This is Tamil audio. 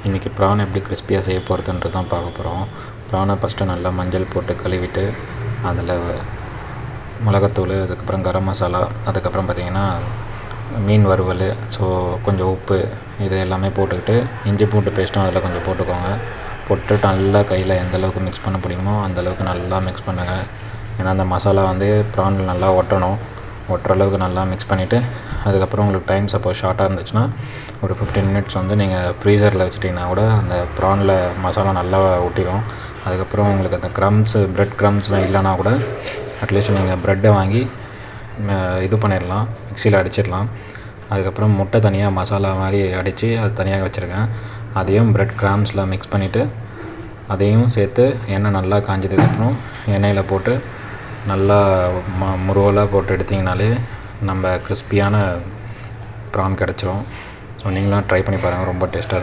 இன்றைக்கி ப்ரான் எப்படி கிறிஸ்பியாக செய்ய போகிறதுன்றது தான் பார்க்க போகிறோம். ப்ரானை ஃபஸ்ட்டு நல்லா மஞ்சள் போட்டு கழுவிட்டு அதில் மிளகாத்தூள், அதுக்கப்புறம் கரம் மசாலா, அதுக்கப்புறம் பார்த்திங்கன்னா மீன் வறுவல், ஸோ கொஞ்சம் உப்பு, இது எல்லாமே போட்டுக்கிட்டு இஞ்சி பூண்டு பேஸ்ட்டும் அதில் கொஞ்சம் போட்டுக்கோங்க. போட்டுட்டு நல்லா கையில் எந்தளவுக்கு மிக்ஸ் பண்ண முடியுமோ அந்தளவுக்கு நல்லா மிக்ஸ் பண்ணுங்கள். ஏன்னா அந்த மசாலா ப்ரானில் நல்லா ஒட்டுற அளவுக்கு நல்லா மிக்ஸ் பண்ணிவிட்டு, அதுக்கப்புறம் உங்களுக்கு டைம் சப்போஸ் ஷார்ட்டாக இருந்துச்சுன்னா ஒரு 15 மினிட்ஸ் நீங்கள் ஃப்ரீசரில் வச்சுட்டிங்கன்னா கூட அந்த ப்ரானில் மசாலா நல்லா ஒட்டிடும். அதுக்கப்புறம் உங்களுக்கு அந்த ப்ரெட் க்ரம்ஸ்லாம் இல்லைனா கூட அட்லீஸ்ட் நீங்கள் ப்ரெட்டை வாங்கி இது பண்ணிடலாம், மிக்சியில் அடிச்சிடலாம். அதுக்கப்புறம் முட்டை தனியாக மசாலா மாதிரி அடித்து அது தனியாக வச்சுருக்கேன். அதையும் ப்ரெட் க்ரம்ஸில் மிக்ஸ் பண்ணிவிட்டு அதையும் சேர்த்து எண்ணெய் நல்லா காஞ்சதுக்கப்புறம் எண்ணெயில் போட்டு நல்லா முருவலாக போட்டு எடுத்திங்கனாலே நம்ம கிறிஸ்பியான ப்ரான் கிடச்சிரும். ஸோ நீங்களும் ட்ரை பண்ணி பாருங்கள், ரொம்ப டேஸ்ட்டாக இருக்கும்.